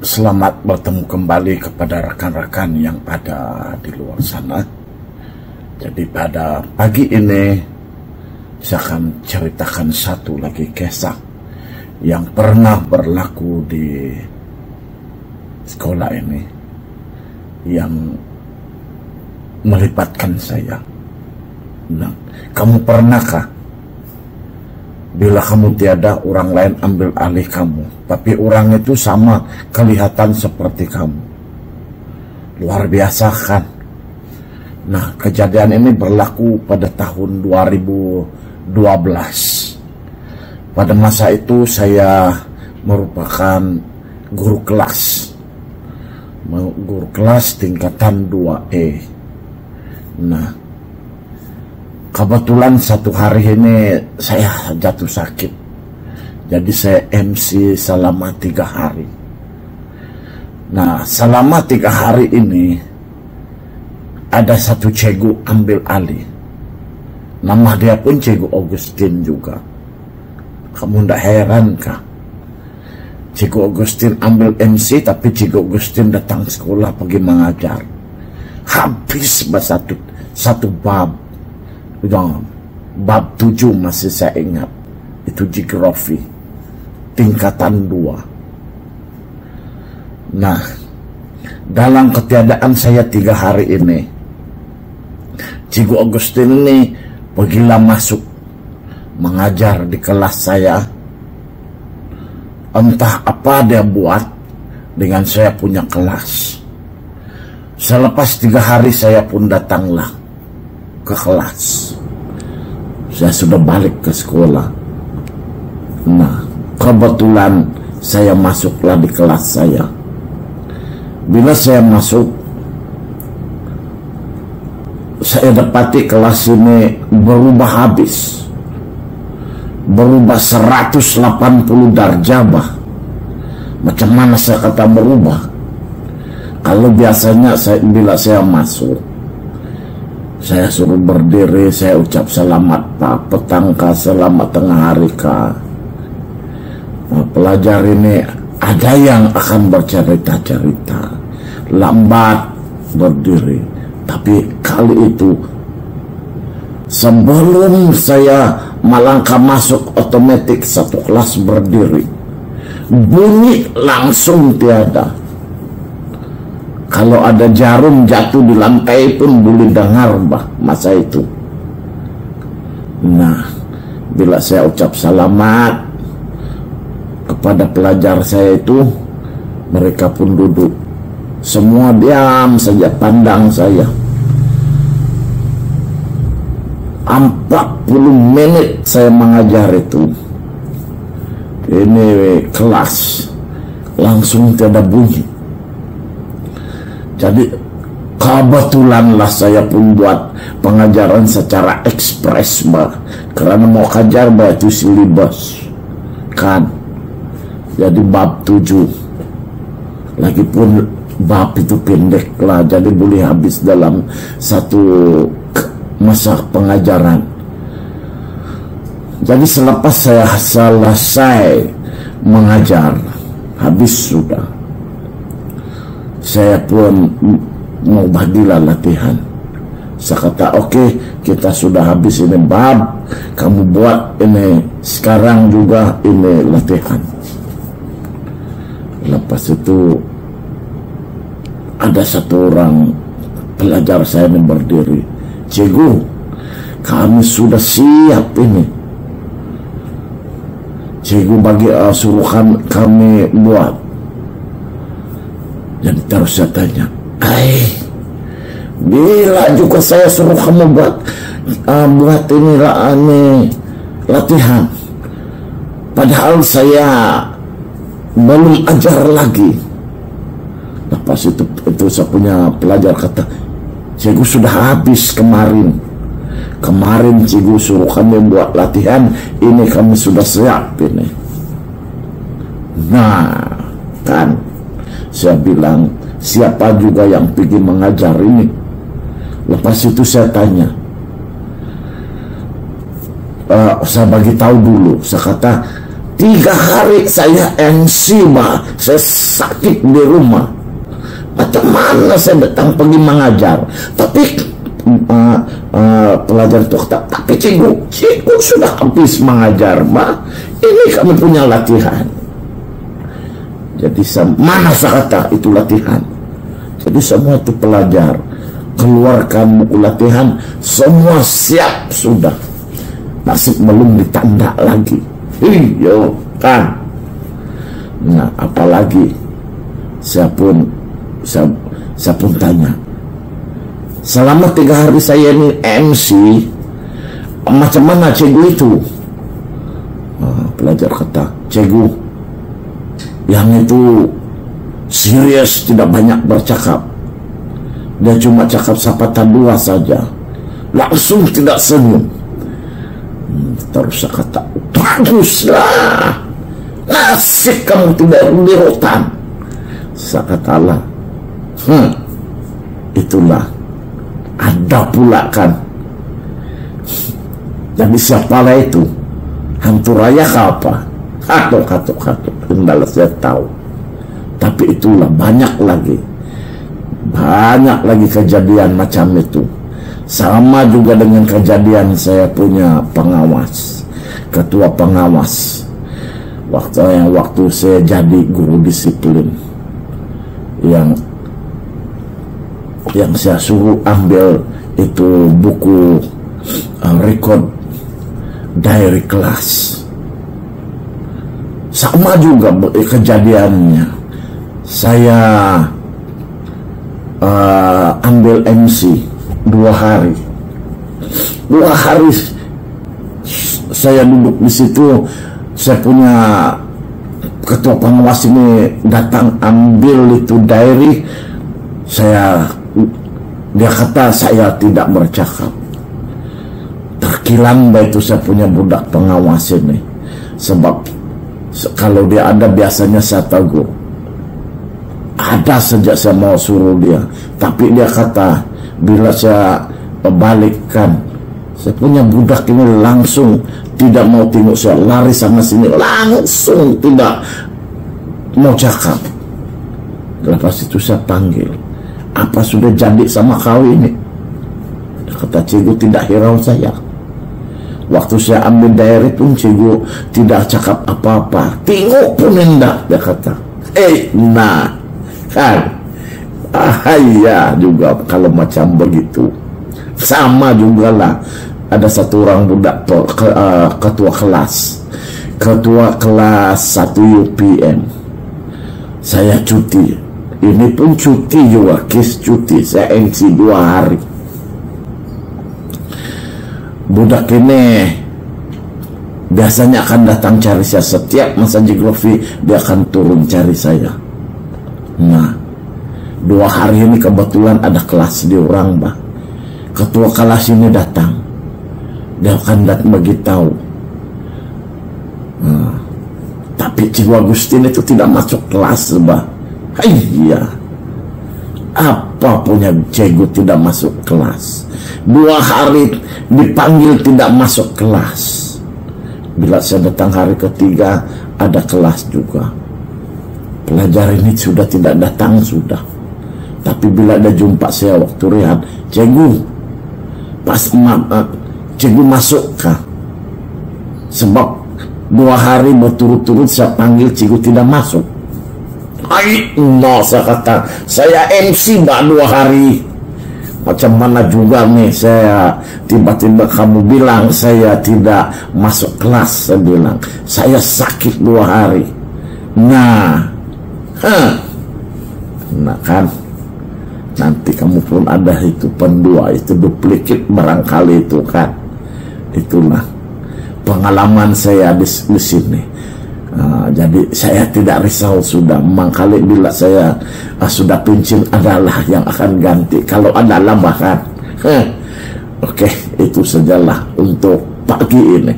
Selamat bertemu kembali kepada rekan-rekan yang ada di luar sana. Jadi pada pagi ini saya akan ceritakan satu lagi kisah yang pernah berlaku di sekolah ini yang melibatkan saya. Nah, kamu pernahkah bila kamu tiada, orang lain ambil alih kamu, tapi orang itu sama kelihatan seperti kamu? Luar biasa kan? Nah, kejadian ini berlaku pada tahun 2012. Pada masa itu saya merupakan guru kelas tingkatan 2E. Nah, kebetulan satu hari ini saya jatuh sakit. Jadi saya MC selama 3 hari. Nah, selama 3 hari ini ada satu cikgu ambil alih. Nama dia pun Cikgu Augustin juga. Kamu ndak heran kah? Cikgu Augustin ambil MC, tapi Cikgu Augustin datang sekolah pergi mengajar. Habis satu bab. Bab 7 masih saya ingat. Itu geografi tingkatan 2. Nah, dalam ketiadaan saya 3 hari ini, Cikgu Augustin ini pergilah masuk mengajar di kelas saya. Entah apa dia buat dengan saya punya kelas. Selepas 3 hari saya pun datanglah ke kelas. Saya sudah balik ke sekolah. Nah, kebetulan saya masuklah di kelas saya. Bila saya masuk, saya dapati kelas ini berubah habis. Berubah 180 darjah bah. Macam mana saya kata berubah? Kalau biasanya bila saya masuk, saya suruh berdiri, saya ucap selamat Pak petang kah, selamat tengah hari kah. Nah, pelajar ini ada yang akan bercerita-cerita, lambat berdiri. Tapi kali itu sebelum saya melangkah masuk, otomatis satu kelas berdiri. Bunyi langsung tiada. Kalau ada jarum jatuh di lantai pun boleh dengar bah masa itu. Nah, bila saya ucap selamat kepada pelajar saya itu, mereka pun duduk. Semua diam saja pandang saya. 40 menit saya mengajar itu. Ini kelas langsung tiada bunyi. Jadi kebetulanlah saya pun buat pengajaran secara ekspres bah, karena mau kajar bah itu silibus kan. Jadi bab 7. Lagipun bab itu pendek lah, jadi boleh habis dalam satu masa pengajaran. Jadi selepas saya selesai mengajar, habis sudah, saya pun mau bagilah latihan. Saya kata oke, kita sudah habis ini bab, kamu buat ini sekarang juga ini latihan. Lepas itu ada satu orang pelajar saya yang berdiri. Cikgu, kami sudah siap ini. Cikgu bagi suruhan kami buat. Jadi terus saya tanya, bila juga saya suruh kamu buat ini latihan, padahal saya belum ajar lagi. Lepas itu saya punya pelajar kata, Cikgu sudah habis kemarin. Kemarin Cikgu suruh kami buat latihan, ini kami sudah siap ini. Nah, kan saya bilang, siapa juga yang pergi mengajar ini? Lepas itu saya tanya, saya bagi tahu dulu. Saya kata, 3 hari saya MC, Mbak. Saya sakit di rumah. Macam mana saya datang pergi mengajar? Tapi pelajar itu kata, tapi cikgu sudah habis mengajar, Mbak. Ini kami punya latihan. Jadi mana saya kata itu latihan. Jadi semua itu pelajar keluarkan buku latihan, semua siap sudah. Nasib belum ditanda lagi. Iyo kan. Nah, apalagi saya pun tanya, selama 3 hari saya ini MC, macam mana cikgu itu? Pelajar kata, cikgu yang itu serius, tidak banyak bercakap. Dia cuma cakap sapatan 2 saja, langsung tidak senyum. Terus saya kata, baguslah, nasib kamu tidak di rotan. Saya kata lah, itulah ada pula kan. Jadi siapalah itu? Hantu raya ke apa? Katuk. Kendala saya tahu. Tapi itulah banyak lagi kejadian macam itu. Sama juga dengan kejadian saya punya pengawas, ketua pengawas. Waktu saya jadi guru disiplin, yang saya suruh ambil itu buku record diary kelas. Sama juga kejadiannya. Saya ambil MC 2 hari. 2 hari saya duduk di situ. Saya punya ketua pengawas ini datang ambil itu diary. Dia kata saya tidak bercakap. Terkilan itu saya punya budak pengawas ini. Sebab kalau dia ada biasanya saya tegur. Ada sejak saya mau suruh dia. Tapi dia kata bila saya balikkan, saya punya budak ini langsung tidak mau tengok saya, lari sana sini, langsung tidak mau cakap. Lepas itu saya panggil, apa sudah jadi sama kau ini? Dia kata, cikgu tidak hirau saya. Waktu saya ambil diary pun cikgu tidak cakap apa-apa, tengok pun enggak. Dia kata, nah kan, ya juga kalau macam begitu. Sama juga lah, ada satu orang budak ketua kelas 1 UPM. Saya cuti, ini pun cuti juga, cuti, saya MC 2 hari. Budak ini biasanya akan datang cari saya setiap masa geografi, dia akan turun cari saya. Nah, 2 hari ini kebetulan ada kelas di orang, Mbak. Ketua kelas ini datang, dia akan datang beritahu. Tapi Cikgu Agustin itu tidak masuk kelas, Mbak. Iya, apa punya cikgu tidak masuk kelas? 2 hari dipanggil tidak masuk kelas. Bila saya datang hari ketiga, ada kelas juga. Pelajar ini sudah tidak datang sudah. Tapi bila ada jumpa saya waktu rehat, cikgu, pas cikgu masuk kah? Sebab 2 hari berturut-turut saya panggil, cikgu tidak masuk. No, saya kata, saya MC Mbak 2 hari. Macam mana juga nih, saya tiba-tiba kamu bilang saya tidak masuk kelas. Saya bilang, saya sakit 2 hari. Nah kan, nanti kamu pun ada itu pendua, itu duplikit barangkali itu kan. Itulah pengalaman saya di sini. Jadi saya tidak risau sudah. Mangkali bila saya sudah pensiun adalah yang akan ganti. Kalau adalah bahkan. Oke, itu sajalah untuk pagi ini.